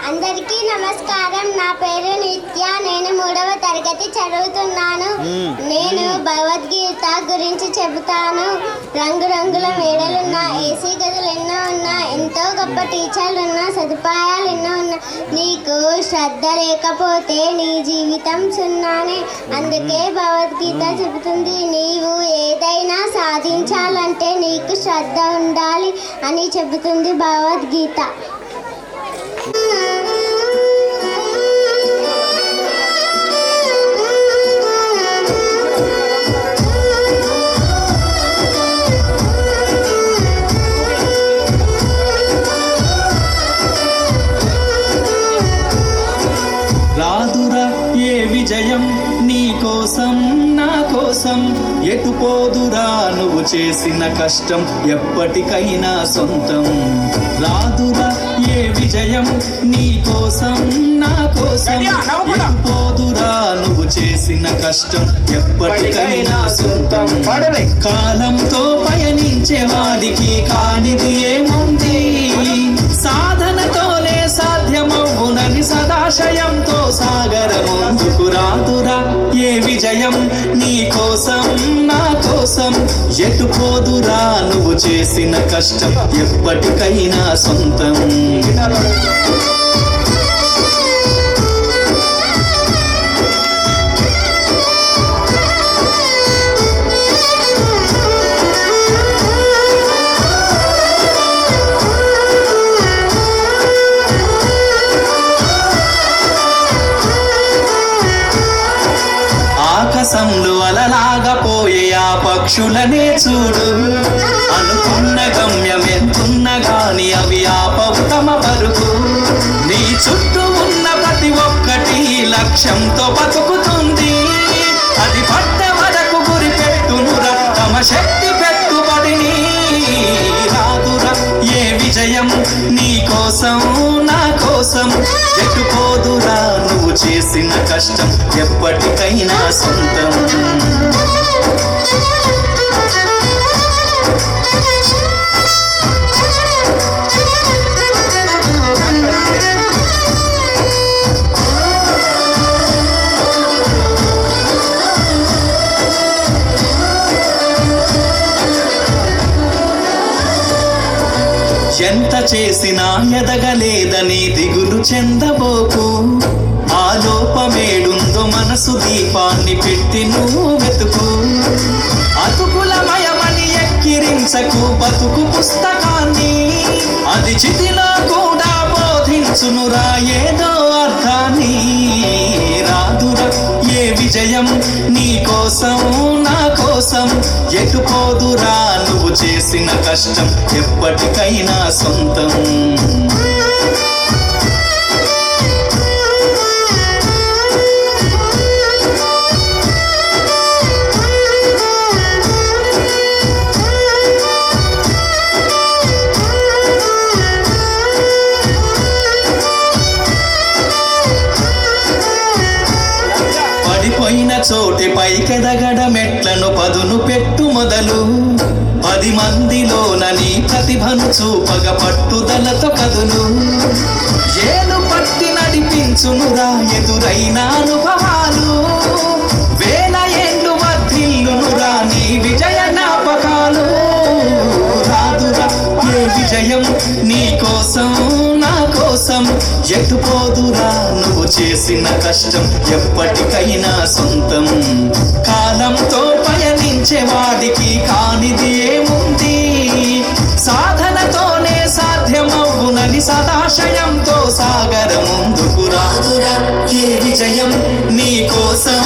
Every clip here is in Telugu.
అందరికీ నమస్కారం. నా పేరు నిత్య. నేను 3వ తరగతి చదువుతున్నాను. నేను భగవద్గీత గురించి చెబుతాను. రంగురంగుల మేడలున్నా, ఏసీ గదులు ఎన్నో ఉన్నా, ఎంతో గొప్ప టీచర్లు ఉన్నా, సదుపాయాలు ఎన్నో ఉన్నా, నీకు శ్రద్ధ లేకపోతే నీ జీవితం సున్నానే. అందుకే భగవద్గీత చెబుతుంది, నీవు ఏదైనా సాధించాలంటే నీకు శ్రద్ధ ఉండాలి అని చెబుతుంది భగవద్గీత. రాదురా ఏ విజయం నీ కోసం నా కోసం, ఎటు పోదురా నువ్వు చేసిన కష్టం ఎప్పటికైనా సొంతం. రాదురా ఏ విజయం నీ కోసం నా కోసం, ఎటు పోదురా నువ్వు చేసిన కష్టం ఎప్పటికైనా సొంతం. కాలంతో పయనించే వాడికి కానిది ఏముంది, సాధనతోనే సాధ్యమవునని సదాశయంతో సాగర ముందుకు. రాదురా ఏ విజయం నీ కోసం నా కోసం, ఎటు పోదురా నువ్వు చేసిన కష్టం ఎప్పటికైనా సొంతం. ఆకాశంలో అలలాగా పోయే ఆ పక్షులనే చూడు, అనుకున్న గమ్యం ఎంతున్న గాని అవి ఆపవు తమ పరుగు. నీ చుట్టూ ఉన్న ప్రతి ఒక్కటి లక్ష్యంతో బతుకుతుంది, అది పట్ట వరకు గురి పెట్టునురా తమ శక్తి పెట్టుబడిని. రాదురా ఏ విజయం నీ కోసం నా కోసం, ఎటు పోదురా నువ్వు చేసిన కష్టం ఎప్పటికైనా సొంతం. ఎంత చేసినా ఎదగలేదని దిగులు చెందబోకు, ఆ లోపమేడుందో మనసు దీపాన్ని పెట్టి నువ్వు వెతుకు. అతుకులమయమని ఎక్కిరించకు బతుకు పుస్తకాన్ని, అది చితిలో కూడా బోధించునురా ఏదో అర్థాన్ని. రాదురా ఏ విజయం నీ కోసం నా కోసం, ఎటు పోదురా నువ్వు చేసిన కష్టం ఎప్పటికైనా సొంతం. పడిపోయిన చోటి పైకెదగడ మెట్లను పదును పెట్టు మొదలు, 10 మందిలోన నీ ప్రతిభను చూపగ పట్టుదలతో కదులు. ఏలు పట్టి నడిపించునురా ఎదురైన అనుభవాలు, వేల ఏండ్లు వర్ధిల్లునురా నీ విజయ జ్ఞాపకాలు. రాదురా ఏ విజయం నీ కోసం నా కోసం, ఎటు పోదురా నువ్వు చేసిన కష్టం ఎప్పటికైనా సొంతం. కాలంతో పయనించే వాడికి కానిది ఏముంది, సాధనతోనే సాధ్యమవునని సదాశయంతో సాగర ముందుకు. రాదురా ఏ విజయం నీ కోసం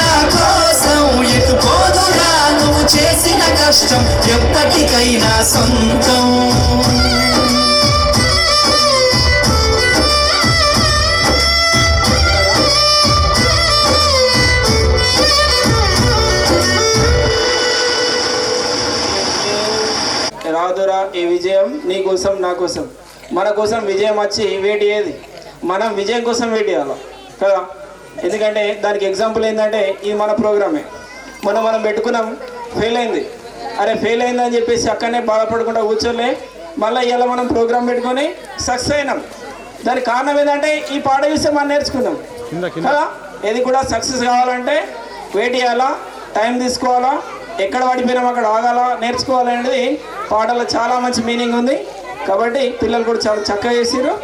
నా కోసం, ఎటు పోదురా నువ్వు చేసిన కష్టం ఎప్పటికైనా సొంతం. రాదురా ఈ విజయం నీ కోసం నా కోసం, మన కోసం విజయం వచ్చి వెయిట్ చేయదు, మనం విజయం కోసం వెయిట్ చేయాలి కదా. ఎందుకంటే దానికి ఎగ్జాంపుల్ ఏంటంటే ఇది మన ప్రోగ్రామే. మనం పెట్టుకున్నాం, ఫెయిల్ అయింది, అరే ఫెయిల్ అయిందని చెప్పేసి అక్కడనే బాధపడకుండా కూర్చోలే, మళ్ళీ ఇలా మనం ప్రోగ్రామ్ పెట్టుకొని సక్సెస్ అయినాం. దానికి కారణం ఏంటంటే ఈ పాట చూస్తే మనం నేర్చుకున్నాం కదా. ఏది కూడా సక్సెస్ కావాలంటే వెయిట్ చేయాలా, టైం తీసుకోవాలా, ఎక్కడ పడిపోయినాం అక్కడ ఆగాలా, నేర్చుకోవాలనేది పాటలో చాలా మంచి మీనింగ్ ఉంది. కాబట్టి పిల్లలు కూడా చాలా చక్కగా చేసిర్రు.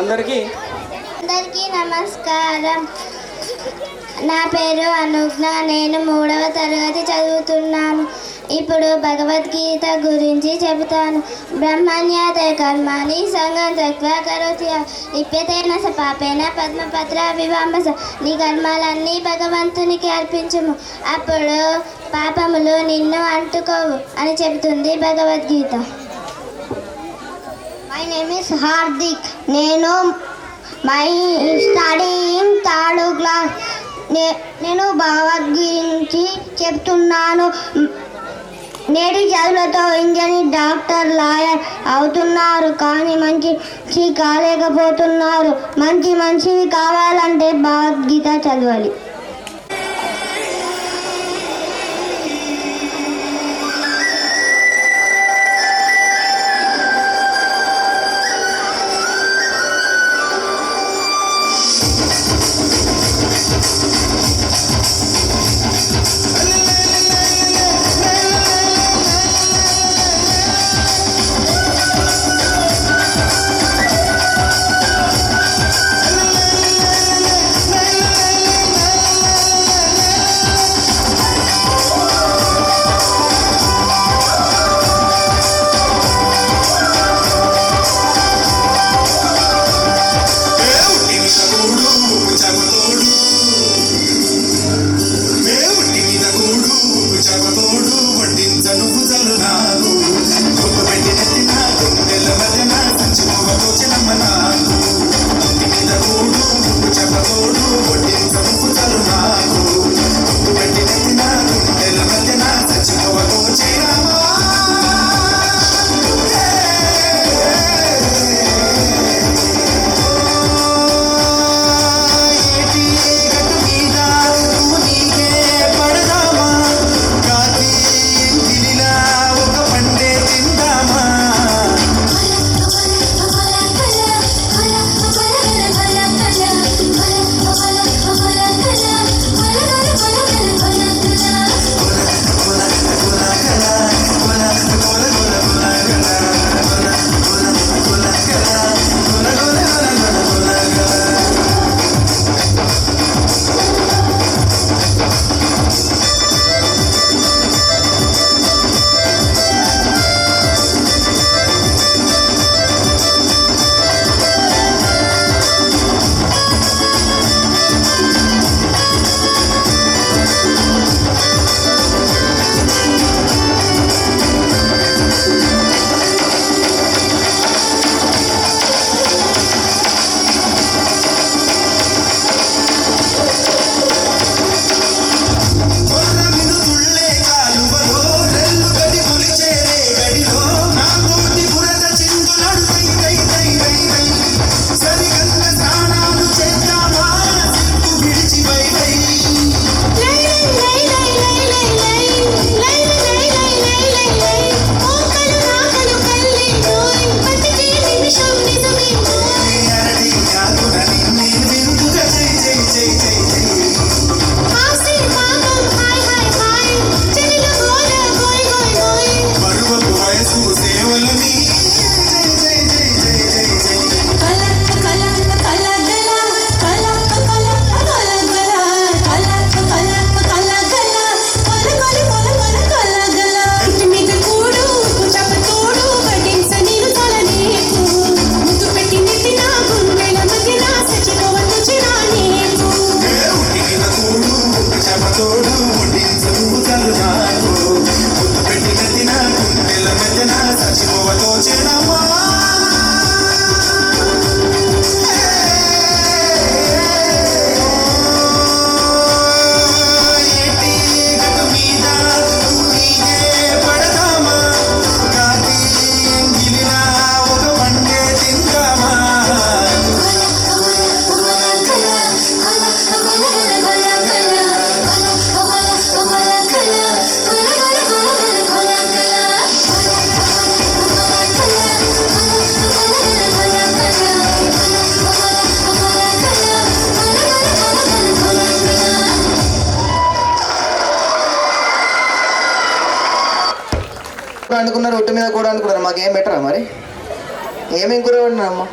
అందరికీ నమస్కారం. నా పేరు అనుజ్ఞ. నేను 3వ తరగతి చదువుతున్నాను. ఇప్పుడు భగవద్గీత గురించి చెబుతాను. బ్రహ్మణ్యతే కర్మాణి సంగం త్యక్త్వా కరోతి లిప్యతేన స పాపేన పద్మపత్ర వివాంబస. నీ కర్మాలన్నీ భగవంతునికి అర్పించుము, అప్పుడు పాపములు నిన్ను అంటుకోవు అని చెబుతుంది Bhagavad Gita. My name is Hardik. నేను స్టడీయింగ్ 3rd క్లాస్. నేను భగవద్గీత గురించి చెప్తున్నాను. నేటి చదువులతో ఇంజనీర్, డాక్టర్, లాయర్ అవుతున్నారు, కానీ మంచి కాలేకపోతున్నారు. మంచివి కావాలంటే భగవద్గీత చదవాలి. అనుకున్నారు, ఒట్టు మీద కూడా అనుకున్నారు. మాకేం బెటరా మరి? ఏమేం కూర వండినారమ్మా?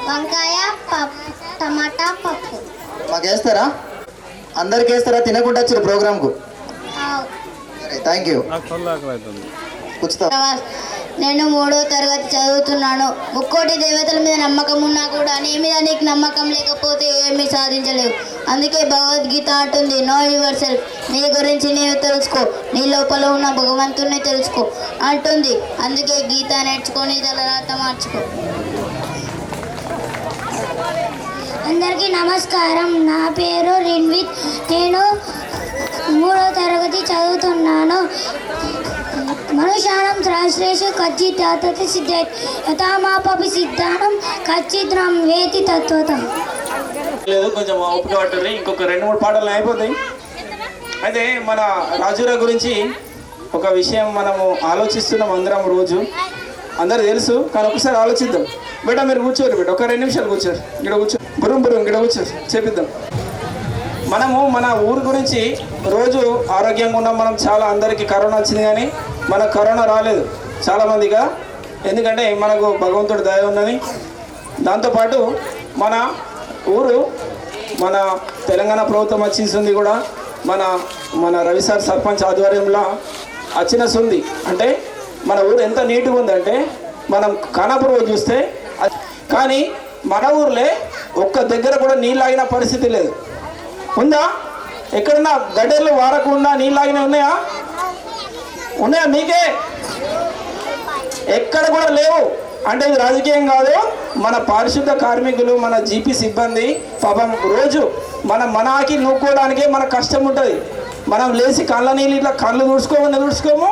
వంకాయ పప్పు, టమాటా పప్పు. మాకు వేస్తారా? అందరికి వేస్తారా? తినకుండా వచ్చారు ప్రోగ్రామ్కు. సరే, థ్యాంక్ యూ. కూర్చుతా. నేను 3వ తరగతి చదువుతున్నాను. ముక్కోటి దేవతల మీద నమ్మకం ఉన్నా కూడా నీ మీద నీకు నమ్మకం లేకపోతే ఏమీ సాధించలేవు. అందుకే భగవద్గీత అంటుంది, నో యువర్ సెల్ఫ్, నీ గురించి నీవు తెలుసుకో, నీ లోపల ఉన్న భగవంతుడిని తెలుసుకో అంటుంది. అందుకే గీత నేర్చుకొని తలరాత మార్చుకో. అందరికీ నమస్కారం. నా పేరు రిన్విత్. నేను 3వ తరగతి చదువుతున్నాను. మనుషానం సహస్రేషు కచ్చిత్ అతతి సిద్ధేత్ యథామాపి సిద్ధానం కచ్చిద్రం వేతి తత్వతం. లేదు, కొంచెం ఓపిక పట్టుంది. ఇంకొక 2-3 పాటలు అయిపోతాయి. అయితే మన రాజురా గురించి ఒక విషయం మనము ఆలోచిస్తున్నాం అందరం రోజు. అందరు తెలుసు, కానీ ఒకసారి ఆలోచిద్దాం. బేటా మీరు కూర్చోరు, బేట ఒక 2 నిమిషాలు కూర్చోరు. ఇక్కడ కూర్చో, బురం ఇక్కడ కూర్చోరు, చెప్పిద్దాం. మనము మన ఊరు గురించి రోజు ఆరోగ్యంగా ఉన్నాం. మనం చాలా, అందరికీ కరోనా వచ్చింది కానీ మనకు కరోనా రాలేదు చాలామందిగా. ఎందుకంటే మనకు భగవంతుడి దయ ఉన్నది. దాంతోపాటు మన ఊరు, మన తెలంగాణ ప్రభుత్వం వచ్చింది కూడా మన రవిసార్ సర్పంచ్ ఆధ్వర్యంలో వచ్చిన సుంది. అంటే మన ఊరు ఎంత నీట్గా ఉందంటే మనం ఖానాపూర్ చూస్తే, కానీ మన ఊర్లో ఒక్క దగ్గర కూడా నీళ్ళు ఆగిన పరిస్థితి లేదు. ఉందా? ఎక్కడన్నా గడ్డలు వారకుండా నీళ్ళు ఆగినవి ఉన్నాయా? మీకే ఎక్కడ కూడా లేవు. అంటే ఇది రాజకీయం కాదు. మన పారిశుద్ధ కార్మికులు, మన జీపీ సిబ్బంది పాపం రోజు మన ఆకి నూక్కోవడానికే మనకు కష్టం ఉంటుంది. మనం లేచి కళ్ళ నీళ్ళు ఇట్లా కళ్ళు తుడుచుకోము.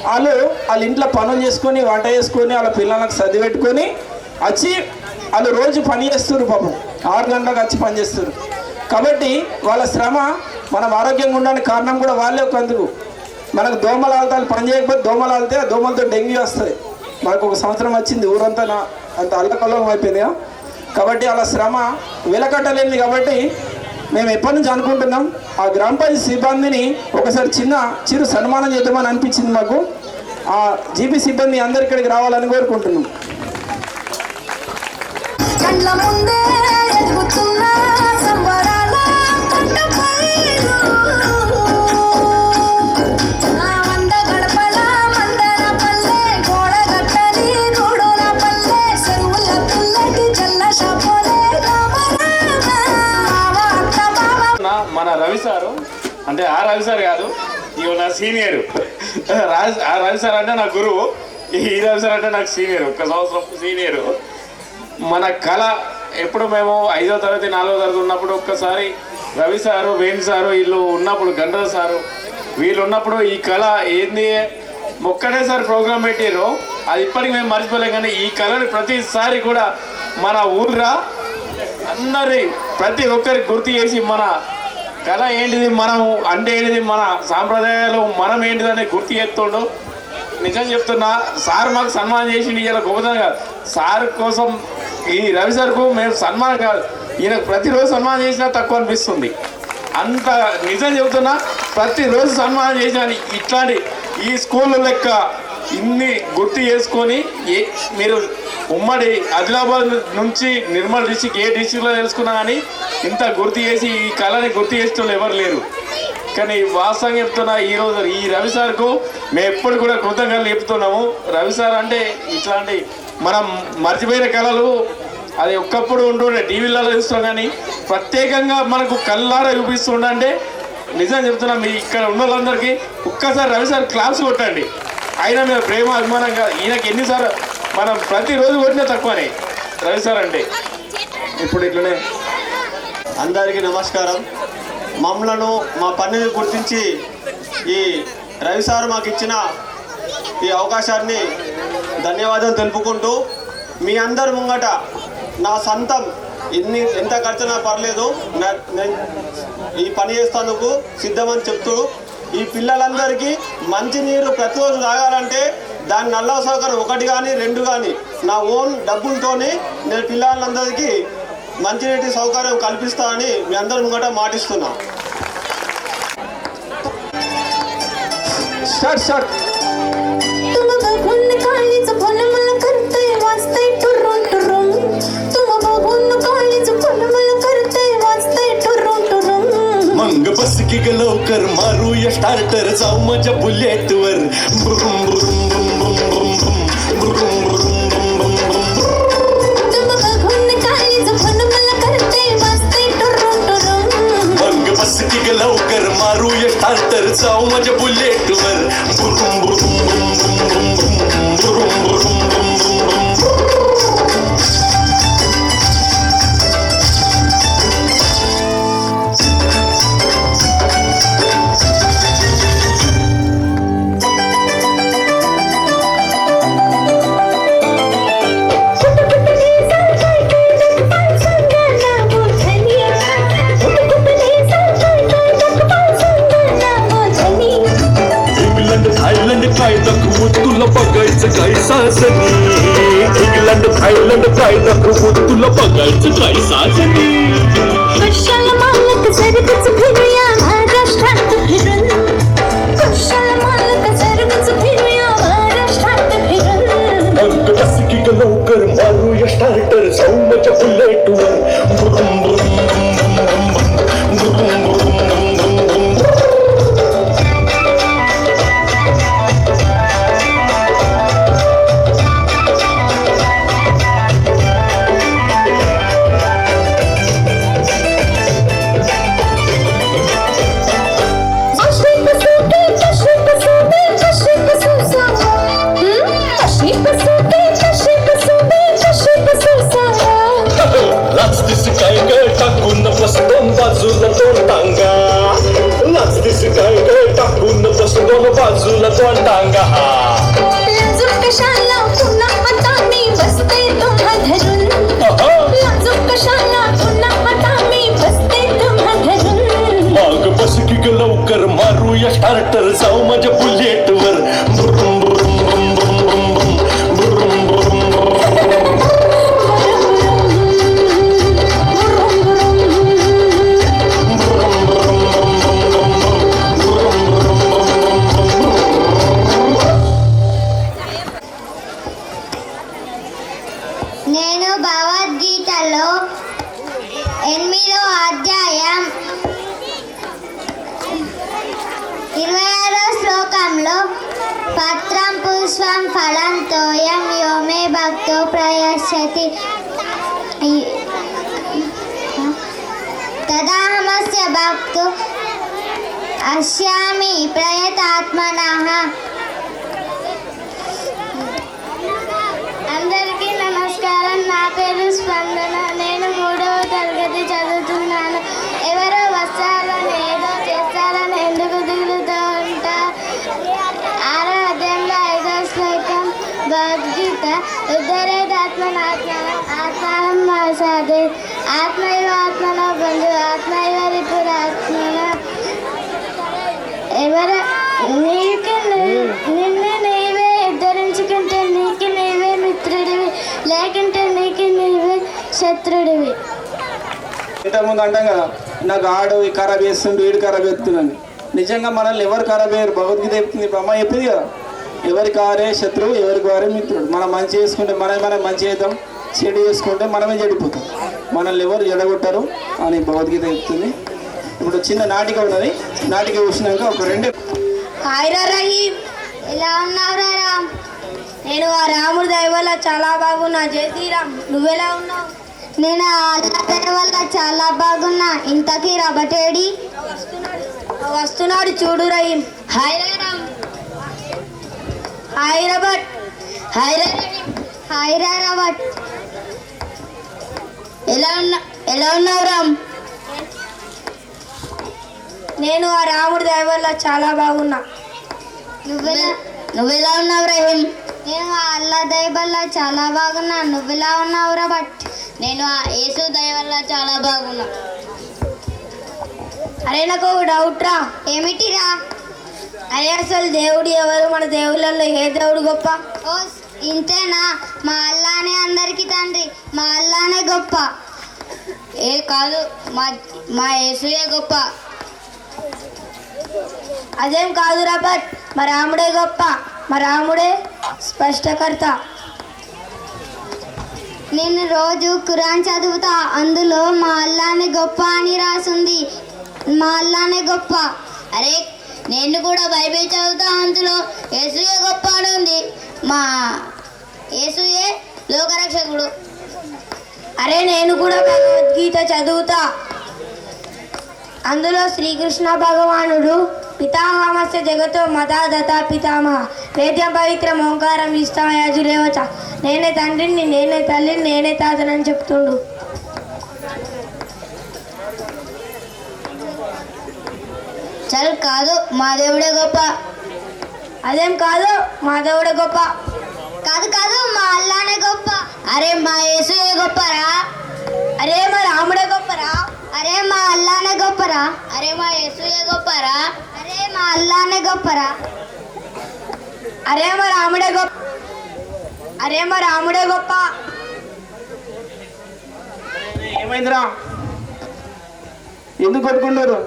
వాళ్ళ ఇంట్లో పనులు చేసుకొని, వంట చేసుకొని, వాళ్ళ పిల్లలకు చదివి పెట్టుకొని వచ్చి వాళ్ళు రోజు పని చేస్తారు. పాపం 6 గంటలకు వచ్చి పని చేస్తారు. కాబట్టి వాళ్ళ శ్రమ మనం ఆరోగ్యంగా ఉండడానికి కారణం కూడా వాళ్ళే. ఒకందుకు మనకు దోమలు ఆల్తాలు పని చేయకపోతే దోమలు ఆలితే ఆ దోమలతో డెంగ్యూ వస్తుంది. మనకు ఒక సంవత్సరం వచ్చింది, ఊరంతా అంత అల్లకల్లోలం అయిపోయింది. కాబట్టి వాళ్ళ శ్రమ వెలకట్టలేనిది. కాబట్టి మేము ఎప్పటి నుంచి అనుకుంటున్నాం ఆ గ్రామ పంచాయతీ సిబ్బందిని ఒకసారి చిరు సన్మానం చేద్దామని అనిపించింది మాకు. ఆ జీపీ సిబ్బంది అందరు ఇక్కడికి రావాలని కోరుకుంటున్నాం. మన రవి సారు అంటే ఆ రవి సార్ కాదు, ఇవి నా సీనియర్. ఆ రవి సార్ అంటే నా గురువు, ఈ రవి సార్ అంటే నాకు సీనియర్, 1 సంవత్సరం సీనియర్. మన కళ ఎప్పుడు మేము 5వ తరగతి 4వ తరగతి ఉన్నప్పుడు ఒక్కసారి రవి సారు, వేణు సారు వీళ్ళు ఉన్నప్పుడు, గండ్ర సారు వీళ్ళు ఉన్నప్పుడు ఈ కళ ఏంది ఒక్కటేసారి ప్రోగ్రామ్ పెట్టారు. అది ఇప్పటికి మేము మర్చిపోలేం. కానీ ఈ కళని ప్రతిసారి కూడా మన ఊర్రా అందరి ప్రతి ఒక్కరికి గుర్తు చేసి మన కళ ఏంటిది, మనం అంటే ఏంటిది, మన సాంప్రదాయాలు మనం ఏంటిదని గుర్తు చేస్తుండు. నిజం చెప్తున్నా, సార్ మాకు సన్మానం చేసి ఇలా గొప్పతనం కాదు. సార్ కోసం ఈ రవి సార్కు మేము సన్మానం కాదు, ఈయనకు ప్రతిరోజు సన్మానం చేసినా తక్కువ అనిపిస్తుంది. అంత నిజం చెబుతున్నా, ప్రతిరోజు సన్మానం చేసిన ఇట్లాంటి ఈ స్కూల్ లెక్క ఇన్ని గుర్తు చేసుకొని మీరు ఉమ్మడి ఆదిలాబాద్ నుంచి నిర్మల్ డిస్టిక్ ఏ డిస్టిక్లో తెలుసుకున్నా కానీ ఇంత గుర్తు చేసి ఈ కళని గుర్తు చేసేటోళ్ళు ఎవరు లేరు. కానీ వాస్తవంగా చెప్తున్నా, ఈరోజు ఈ రవి సార్కు మేము ఎప్పుడు కూడా కృతజ్ఞతలు చెప్తున్నాము. రవి సార్ అంటే ఇట్లాంటి మనం మర్చిపోయిన కళలు అది ఒక్కప్పుడు ఉంటుండే, టీవీలలో చూస్తాం. కానీ ప్రత్యేకంగా మనకు కళ్ళారా చూపిస్తుండే. నిజం చెప్తున్నా, మీ ఇక్కడ ఉన్న వాళ్ళందరికీ ఒక్కసారి రవి సార్ క్లాస్ కొట్టండి. ఆయన మీద ప్రేమ అభిమానం కాదు, ఈయనకి ఎన్నిసార్లు మనం ప్రతిరోజు కొట్టినా తక్కువనే రవి సార్ అంటే. ఇప్పుడు ఇట్లనే అందరికీ నమస్కారం. మమ్మలను మా పనిని గుర్తించి ఈ రవి సార్ మాకు ఇచ్చిన ఈ అవకాశాన్ని ధన్యవాదాలు తెలుపుకుంటూ, మీ అందరి ముంగట నా సొంతం ఎంత ఖర్చునా పర్లేదు నేను ఈ పని చేస్తేందుకు సిద్ధమని చెప్తూ, ఈ పిల్లలందరికీ మంచినీరు ప్రతిరోజు తాగాలంటే దాని నల్ల సౌకర్యం 1 కానీ 2 కానీ నా ఓన్ డబ్బులతోని నేను పిల్లలందరికీ మంచినీటి సౌకర్యం కల్పిస్తానని మీ అందరి ముంగట మాటిస్తున్నా. स्टार्ट तुम बघून काळीच फुलमल करते वाजते टुरुम टुरुम तुम बघून काळीच फुलमल करते वाजते टुरुम टुरुम मग बस की ग लवकर मारूया स्टार्टर जाऊ माझ्या बुलेटवर बुरुम बुरुम बुरुम बुरुम बुरुम बुरुम बुरुम तुम बघून काळीच फुलमल करते वाजते टुरुम टुरुम मग बस की ग लवकर मारूया स्टार्टर जाऊ माझ्या बुलेटवर बुरुम बुरुम बुरुम बुरुम बुरुम बुरुम इंग्लंड थायलंड काय दाखवू तुला बघायचं काय साजनी इंग्लंड थायलंड काय दाखवू तुला बघायचं काय साजनी कुशल मालक सर्वच फिरूया महाराष्ट्रात फिरून कुशल मालक सर्वच फिरूया महाराष्ट्रात फिरून अंक बस की ग लवकर मारूया स्टार्टर जाऊ माझ्या बुलेटवर बुरुम बुरुम बुरुम बुरुम बुरुम लाचतीस काय ग टाकून बस दोन बाजूला दोन टांगा लाचतीस काय ग टाकून बस दोन बाजूला दोन टांगा लाजूक कशाला पुन्हा आता मी बसते तुम्हा धरून लाजूक कशाला पुन्हा आता मी बसते तुम्हा धरून मग बस की ग लवकर मारूया स्टार्टर जाऊ माझ्या बुलेटवर बुरुम बुरुम बुरुम बुरुम बुरुम बुरुम बुरुम నేను భగవద్గీతలో 8వ అధ్యాయం 26వ శ్లోకంలో పత్రం పుష్పం ఫలం తోయం యోమే భక్తో ప్రయశ్యతి తదాహమస్య భక్తో అస్యామి ప్రయతాత్మనః. అందరికీ నమస్కారం. నా పేరు స్పందన. నేను 3వ తరగతి చదువుతున్నాను. ఎవరో వస్తారని ఏదో చేస్తారని ఎందుకు దిగులుతూ ఉంటారు? 6వ అధ్యాయంలో 5వ శ్లోకం భగవద్గీత ఉద్ధరేదాత్మనాత్మానం ఆత్మానం మాసాదే ఆత్మైవ ఆత్మనో బంధు ఆత్మైవ రిపురాత్మన. ఎవరు నీకు నిన్ను నీవే ఉద్ధరించుకుంటే నీకు నీవే మిత్రుడివి, లేకుంటే నీకు నీవే శత్రుడివి. ఇంతకుముందు అంటాం కదా, నాకు ఆడు ఈ ఖరాబ్ చేస్తుండు, వీడు ఖరాబ్ చేస్తున్నాను. నిజంగా మనల్ని ఎవరు ఖరాబ్ అయ్యారు? భగవద్గీత చెప్తుంది, అమ్మ చెప్పింది కదా, ఎవరికి వారే శత్రువు, ఎవరికి వారే మిత్రుడు. మనం మంచి చేసుకుంటే మనం మంచి అవుతాం, చెడు చేసుకుంటే మనమే చెడిపోతాం. మనల్ని ఎవరు జడగొట్టారు అని భగవద్గీత చెప్తుంది. ఇప్పుడు చిన్న నాటిక ఉన్నది, నాటిక చూసినాక ఒక 2 హాయ్ రా రహీం, ఎలా ఉన్నావురా రామ్? నేను ఆ రాముడి దయ వల్ల చాలా బాగున్నా. జై శ్రీరామ్, నువ్వెలా ఉన్నావు? నేను అల్లరి వల్ల చాలా బాగున్నా. ఇంతకీ రబటేడి వస్తున్నాడు చూడు రహీం. హాయ్ రా రామ్. హాయ్ రబట్. హాయ్ రా రహీం. హాయ్ రా రబట్. ఎలా ఉన్నావు రామ్? నేను ఆ రాముడి దయ వల్ల చాలా బాగున్నా. నువ్వెలా ఉన్నావు రహీం? నేను ఆ అల్లా దయ వల్ల చాలా బాగున్నా. నువ్వెలా ఉన్నావు రబట్? నేను ఆ యేసు దయ వల్ల చాలా బాగున్నా. అరే నాకు ఒక డౌట్ రా. ఏమిటిరా? అరే అసలు దేవుడు ఎవరు? మన దేవుళ్ళల్లో ఏ దేవుడు గొప్ప? ఓ ఇంతేనా? మా అల్లానే అందరికీ తండ్రి, మా అల్లానే గొప్ప. ఏ కాదు, మా యేసుయే గొప్ప. అదేం కాదురా బట్ మా రాముడే గొప్ప, మా రాముడే స్పష్టకర్త. నేను రోజు ఖురాన్ చదువుతా, అందులో మా అల్లానే గొప్ప అని రాసుంది. మా అల్లానే గొప్ప. అరే నేను కూడా బైబిల్ చదువుతా, అందులో యేసుయే గొప్ప అని ఉంది. మా యేసుయే లోకరక్షకుడు. అరే నేను కూడా భగవద్గీత చదువుతా, అందులో శ్రీకృష్ణ భగవానుడు పితామహస్య జగతో మతాదత పితామహ వేద్యం పవిత్రం ఓంకారం ఇష్టమయాజులేవచ నేనే తండ్రిని, నేనే తల్లిని, నేనే తాతనని చెప్తుండు. చల్ కాదు, మా దేవుడే గొప్ప. అదేం కాదు, మా దేవుడే గొప్ప. కాదు కాదు, మా అల్లానే గొప్ప. అరే మా యేసుయే గొప్పరా. అరే మా రాముడే గొప్పరా. అరే మా అల్లానే గొప్పరా. అరే మా యేసుయే గొప్పరా. అరే మా అల్లానే గొప్పరా. అరే మా రాముడే గొప్ప. అరే మా రాముడే గొప్ప. ఏమైందిరా? ఎందుకు కొట్టుకుంటారు?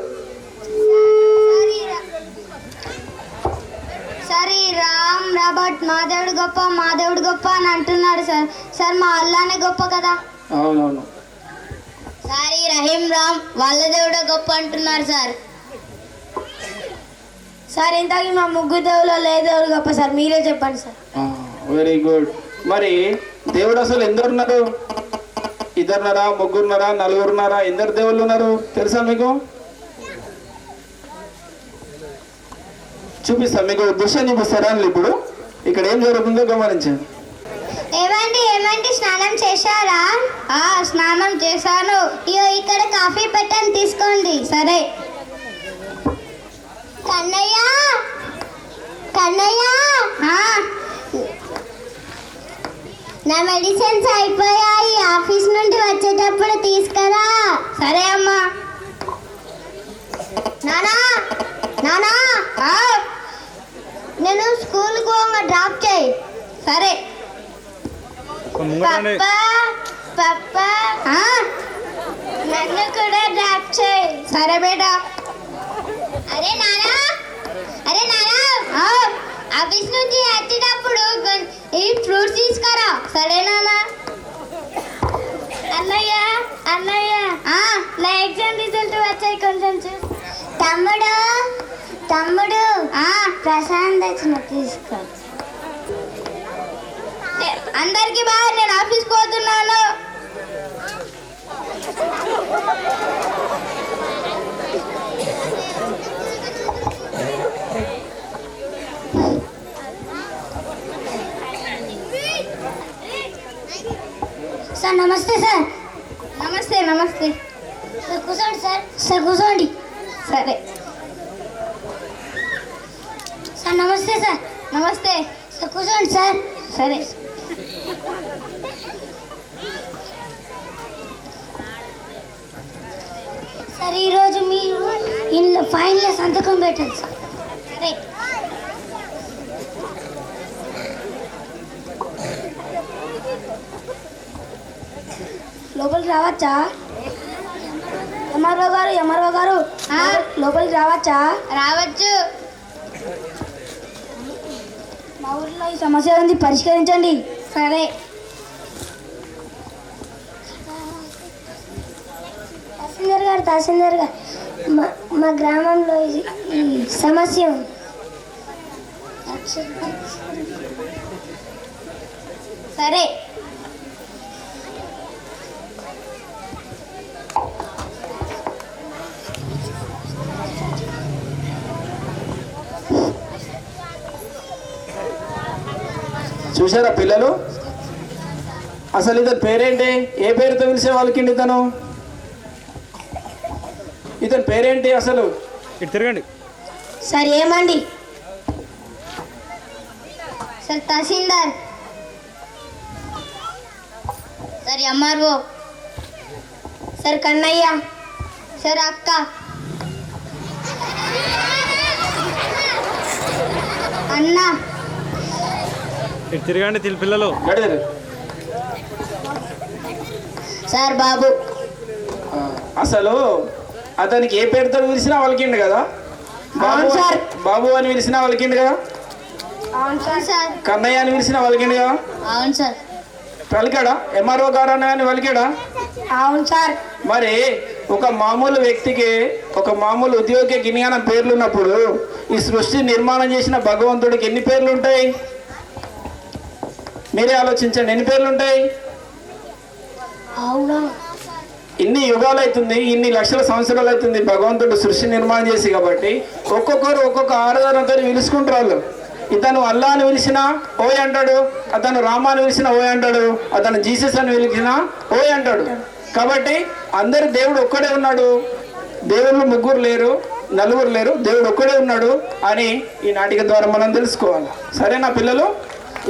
సరే రామ్ రాబర్ట్ మా దేవుడు గొప్ప, మా దేవుడు గొప్ప అని అంటున్నాడు సార్. సార్ మా అల్లానే గొప్ప కదా. అవునవును. సారీ రహీం రామ్ వాళ్ళ దేవుడే గొప్ప అంటున్నారు సార్. సార్ ఇంతకీ మా ముగ్గురు దేవుళ్ళలో ఏ దేవుడు గొప్ప సార్, మీరే చెప్పండి సార్. Very good. మరి దేవుడు అసలు ఎందరున్నారు? ఇద్దరున్నారా, ముగ్గురున్నారా, నలుగురున్నారా, ఎందరు దేవుళ్ళు ఉన్నారు తెలుసా మీకు? చూపిస్తా మీకు, దృశ్యం చూపిస్తారా? ఇప్పుడు ఇక్కడ ఏం జరుగుతుందో గమనించండి. ఏమండి ఏమండి స్నానం చేశారా? స్నానం చేశాను. ఇయో ఇక్కడ కాఫీ పెట్టని తీసుకోండి. సరే. కన్నయ్య కన్నయ్య, నా మెడిసిన్స్ అయిపోయాయి, ఆఫీస్ నుండి వచ్చేటప్పుడు తీసుకురా. సరే అమ్మా. నానా నానా, నేను స్కూల్కి పోగా డ్రాప్ చేయి. సరే. పప్పా పప్పా, నన్ను కూడా డ్రాప్ చేయి. సరే బేటా. అరే నానా, అరే నానా, ఆఫీస్ నుంచి వచ్చేటప్పుడు ఈ ఫ్రూట్స్ తీసుకురా. సరే నాన్న. అన్నయ్య అన్నయ్య, నా ఎగ్జామ్ రిజల్ట్ వచ్చాయి, కొంచెం చూసి. తమ్ముడు తమ్ముడు, ప్రశాంత్ వచ్చిన తీసుకో. అందరికి బాగా, నేను ఆఫీస్కి పోతున్నాను. సార్ నమస్తే సార్. నమస్తే నమస్తే. సార్ కూర్చోండి సార్. సార్ కూర్చోండి. సరే. సార్ నమస్తే సార్. నమస్తే. సార్ కూర్చోండి సార్. సరే. సార్ ఈరోజు మీరు ఇంట్లో ఫైన్లో సంతకం పెట్టండి సార్. సరే. లోపలికి రావచ్చా? ఎంఆర్ఓ గారు లోపలికి రావచ్చా? రావచ్చు. మా ఊరిలో ఈ సమస్య ఉంది, పరిష్కరించండి. సరే. తహసీల్దార్ గారు మా గ్రామంలో ఈ సమస్య ఉంది. సరే. చూసారా పిల్లలు? అసలు ఇతని పేరేంటి? ఏ పేరుతో పిలిచే వాళ్ళకి ఇతను? ఇతని పేరేంటి అసలు? ఇటు తిరగండి సార్. ఏమండి sir? Tahsildar sir. MRO sir. Kannayya sir. అక్క అన్న. ఇటు తిరగండి పిల్లలు. గడియారు సార్. బాబు. అసలు అతనికి ఏ పేరుతో పిలిచినా వాళ్ళకిండు కదా. అవును సార్. బాబు అని పిలిచినా వాళ్ళకిండు కదా, అవును సార్. కన్నయ్య అని పిలిచినా వాళ్ళకిండు కదా, అవును సార్. పలికాడా? ఎంఆర్ఓ గారు అని పలికాడా? అవును సార్. మరి ఒక మామూలు వ్యక్తికి, ఒక మామూలు ఉద్యోగికి గిన్నిగానం పేర్లు ఉన్నప్పుడు ఈ సృష్టి నిర్మాణం చేసిన భగవంతుడికి ఎన్ని పేర్లు ఉంటాయి? మీరే ఆలోచించండి, ఎన్ని పేర్లు ఉంటాయి? అవునా? ఇన్ని యుగాలు అవుతుంది, ఇన్ని లక్షల సంవత్సరాలు అవుతుంది భగవంతుడు సృష్టి నిర్మాణం చేసి. కాబట్టి ఒక్కొక్కరు ఒక్కొక్క ఆరాధనతో పిలుచుకుంటారు వాళ్ళు. ఇతను అల్లా అని పిలిచినా ఓయ్ అంటాడు, అతను రామ అని పిలిచినా ఓయ్ అంటాడు, అతను జీసస్ అని పిలిచినా ఓయ్ అంటాడు. కాబట్టి అందరు దేవుడు ఒక్కడే ఉన్నాడు, దేవుళ్ళు ముగ్గురు లేరు, నలుగురు లేరు, దేవుడు ఒక్కడే ఉన్నాడు అని ఈ నాటిక ద్వారా మనం తెలుసుకోవాలి. సరేనా పిల్లలు?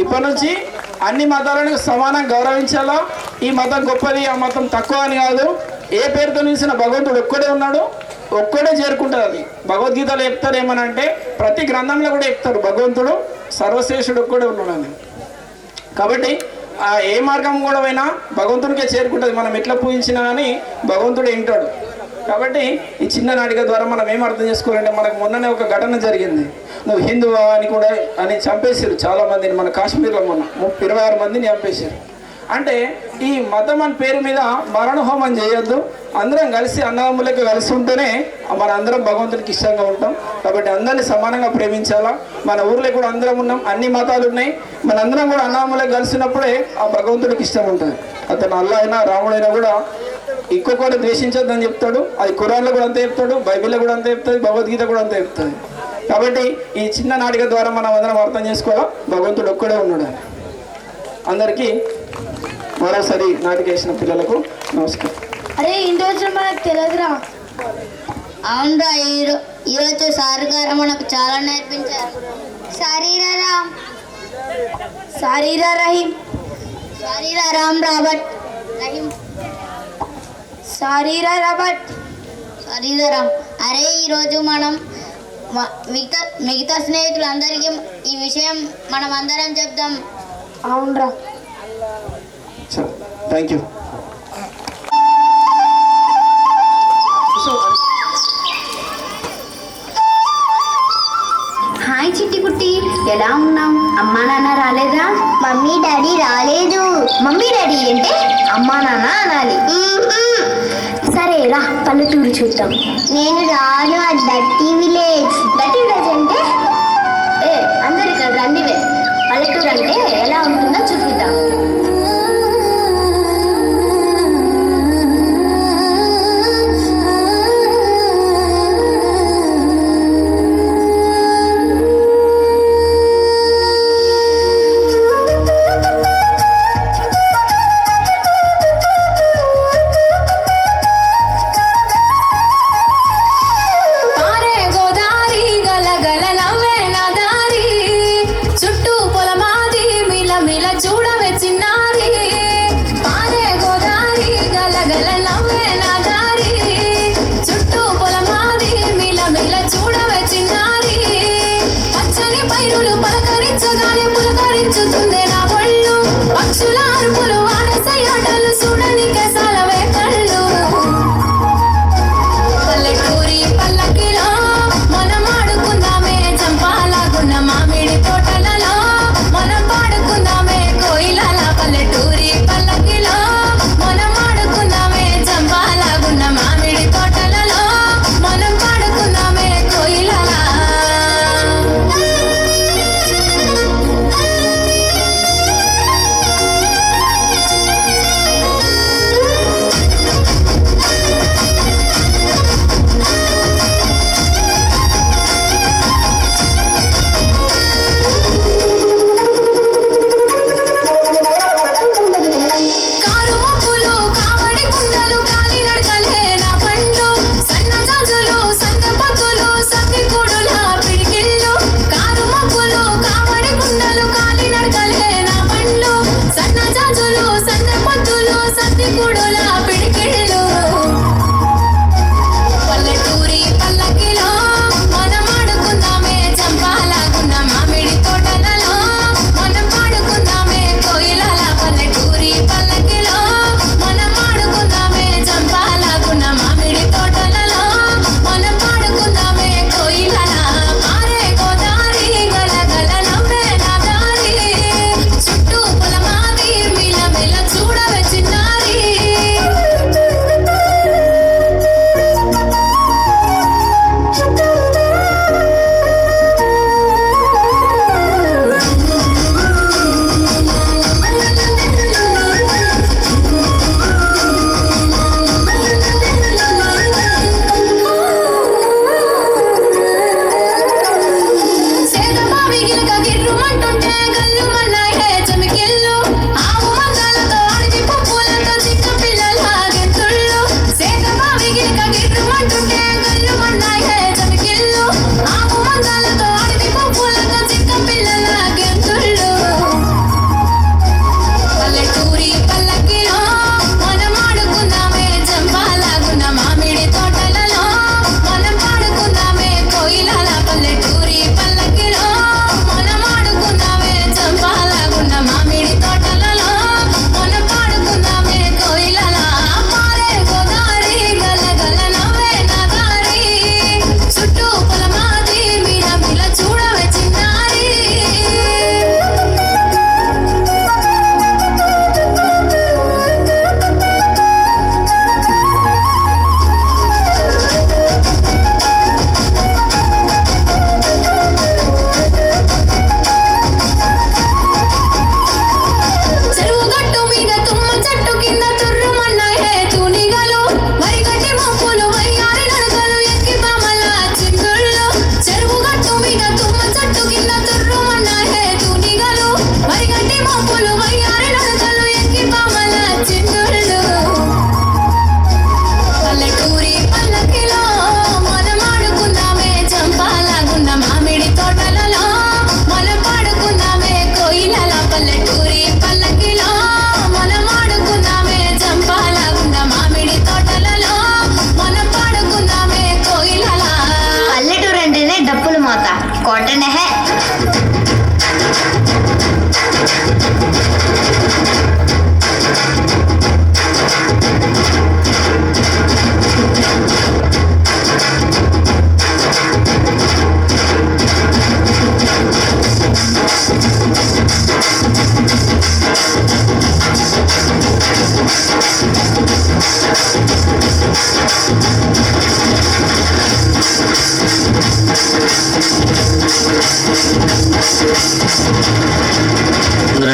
ఇప్పటి నుంచి అన్ని మతాలను సమానంగా గౌరవించాలా. ఈ మతం గొప్పది, ఆ మతం తక్కువ అని కాదు. ఏ పేరుతో నిలిచిన భగవంతుడు ఒక్కడే ఉన్నాడు, ఒక్కడే చేరుకుంటుంది. అది భగవద్గీతలో చెప్తారు ఏమనంటే, ప్రతి గ్రంథంలో కూడా చెప్తారు భగవంతుడు సర్వశ్రేష్ఠుడు ఒక్కడే ఉన్నాడు అని. కాబట్టి ఏ మార్గం కూడా అయినా భగవంతునికే చేరుకుంటుంది. మనం ఎట్లా పూజించినా కానీ భగవంతుడు ఏంటాడు. కాబట్టి ఈ చిన్న నాటిక ద్వారా మనం ఏం అర్థం చేసుకోవాలంటే, మనకు మొన్ననే ఒక ఘటన జరిగింది. నువ్వు హిందువా అని కూడా అని చంపేశారు చాలా మందిని. మన కాశ్మీర్లో మొన్న 26 మందిని చంపేశారు. అంటే ఈ మతం అని పేరు మీద మరణ హోమం చేయొద్దు. అందరం కలిసి అన్నదమ్ములకి కలిసి ఉంటేనే మన అందరం భగవంతుడికి ఇష్టంగా ఉంటాం. కాబట్టి అందరినీ సమానంగా ప్రేమించాలా. మన ఊర్లో కూడా అందరం ఉన్నాం, అన్ని మతాలు ఉన్నాయి, మనందరం కూడా అన్నదమ్ములకి కలిసినప్పుడే ఆ భగవంతుడికి ఇష్టం ఉంటుంది. అతను అల్లా అయినా రాముడైనా కూడా ఇంకొకటి ద్వేషించొద్దని చెప్తాడు. అది ఖురాన్లో కూడా అంతే చెప్తాడు, బైబిల్లో కూడా అంతే చెప్తుంది, భగవద్గీత కూడా అంతే చెప్తుంది. కాబట్టి ఈ చిన్న నాటిక ద్వారా మనం అందరం అర్థం చేసుకోవాలా భగవంతుడు ఒక్కడే ఉన్నాడు. అందరికీ మరోసారి నాటిక వేసిన పిల్లలకు నమస్కారం. అరే ఇన్ని రోజులు మనకు తెలియదురా. అవునరా, ఈరోజు సార్ గారు మనకు చాలా నేర్పించారు. సారీరా రామ్, సారీరా రహీం, సారీరా రామ్ రాబర్ట్ రహీం, సారీరా రాబర్ట్, సారీరా రామ్. అరే ఈరోజు మనం మిగతా స్నేహితులందరికీ ఈ విషయం మనం అందరం చెప్దాం. అవునరా. Thank you. హాయ్ చిట్టి కుట్టి, ఎలా ఉన్నాం? అమ్మా నాన్న రాలేదా? మమ్మీ డాడీ రాలేదు. మమ్మీ డాడీ అంటే అమ్మా నాన్న అనాలి. సరే రా పల్లెటూరు చూద్దాం. నేను రాను. అది డర్టీ విలేజ్. డర్టీ విలేజ్ అంటే అందరు ఇక్కడ రండివే. పల్లెటూరు అంటే ఎలా ఉంటుందో చూపిద్దాం.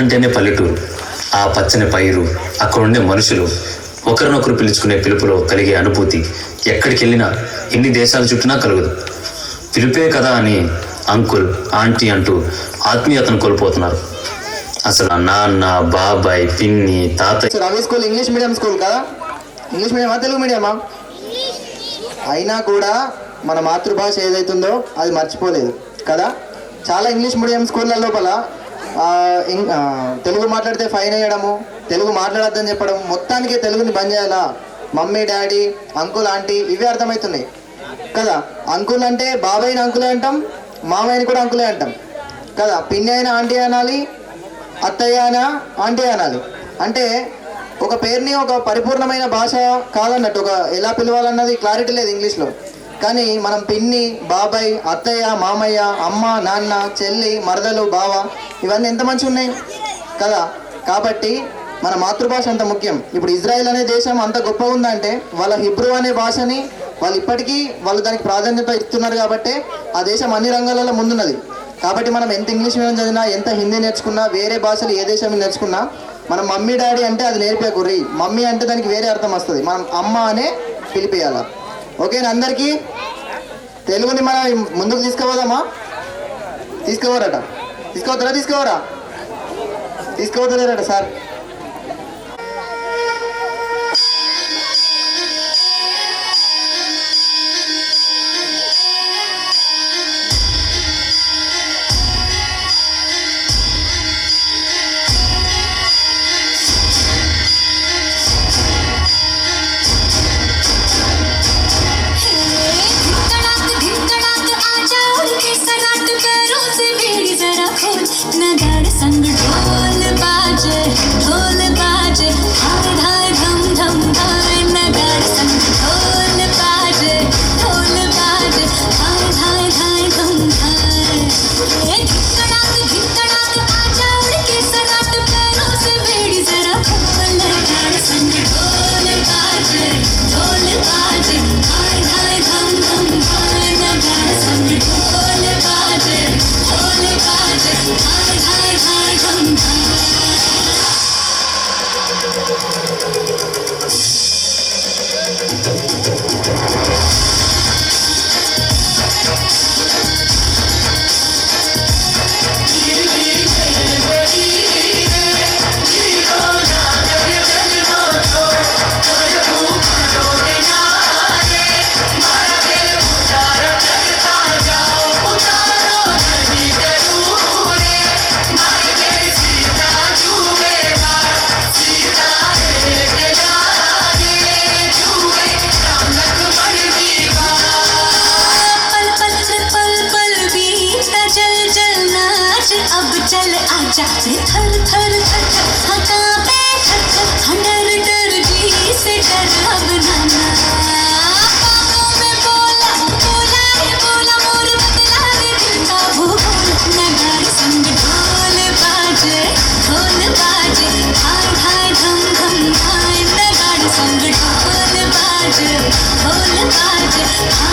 అంటేనే పల్లెటూరు. ఆ పచ్చని పైరు, అక్కడుండే మనుషులు, ఒకరినొకరు పిలుచుకునే పిలుపులో కలిగే అనుభూతి ఎక్కడికి వెళ్ళినా, ఎన్ని దేశాలు చుట్టినా కలగదు. పిలుపే కదా అని అంకుల్, ఆంటీ అంటూ ఆత్మీయతను కోల్పోతున్నారు. అసలు నాన్న, బాబాయ్, పిన్ని, తాతయ్య. Ravi school English medium school కదా? ఇంగ్లీష్ మీడియమా తెలుగు మీడియమా? అయినా కూడా మన మాతృభాష ఏదైతుందో అది మర్చిపోలేదు కదా. చాలా ఇంగ్లీష్ మీడియం స్కూళ్ళ లోపల తెలుగు మాట్లాడితే ఫైన్ వేయడము, తెలుగు మాట్లాడద్దని చెప్పడం, మొత్తానికి తెలుగుని బంద్ చేయాలా. మమ్మీ, డాడీ, అంకుల్, ఆంటీ ఇవే అర్థమవుతున్నాయి కదా. అంకుల్ అంటే బాబాయ్ని అంకులే అంటాం, మామయ్యని కూడా అంకులే అంటాం కదా. పిన్ని అయినా ఆంటీ అనాలి, అత్తయ్య అయినా ఆంటీ అనాలి. అంటే ఒక పేరుని ఒక పరిపూర్ణమైన భాష కాదన్నట్టు, ఒక ఎలా పిలవాలన్నది క్లారిటీ లేదు ఇంగ్లీష్లో. కానీ మనం పిన్ని, బాబాయ్, అత్తయ్య, మామయ్య, అమ్మ, నాన్న, చెల్లి, మరదలు, బావ ఇవన్నీ ఎంత మంచిగా ఉన్నాయి కదా. కాబట్టి మన మాతృభాష అంత ముఖ్యం. ఇప్పుడు ఇజ్రాయెల్ అనే దేశం అంత గొప్పగా ఉందంటే వాళ్ళ హిబ్రూ అనే భాషని వాళ్ళు ఇప్పటికీ దానికి ప్రాధాన్యత ఇస్తున్నారు. కాబట్టి ఆ దేశం అన్ని రంగాలలో ముందున్నది. కాబట్టి మనం ఎంత ఇంగ్లీష్ మీడియం చదివినా, ఎంత హిందీ నేర్చుకున్నా, వేరే భాషలు ఏ దేశం నేర్చుకున్నా, మనం మమ్మీ డాడీ అంటే అది నేర్పేకుర్రి. మమ్మీ అంటే దానికి వేరే అర్థం వస్తుంది, మనం అమ్మ అనే పిలిపియాల. ఓకేనా అందరికీ? తెలుగుని మనం ముందుకు తీసుకుపోదామా? తీసుకోవరట, తీసుకోవరా? తీసుకోవద్దలేరట సార్. नगाड़ संग ढोल बाजे हाय हाय धम धम हाय. नगाड़ संग ढोल बाजे हाय हाय हाय धम हाय. धिकड़ाक आजा उड़ के सगाट पैरों से बेड़ी जरा खोल. नगाड़ संग ढोल बाजे हाय हाय धम धम हाय. नगाड़ संग ढोल बाजे हाय हाय हाय धम हाय. अब चल आजा थर थर थर कांपे थर डर जी से डर अब नाना. बाहों में बोला मोर बदला दे दिल का भूगोल. नगाड़ संग ढोल बाजे हाय हाय धम धम हाय. नगाड़ संग ढोल बाजे हाय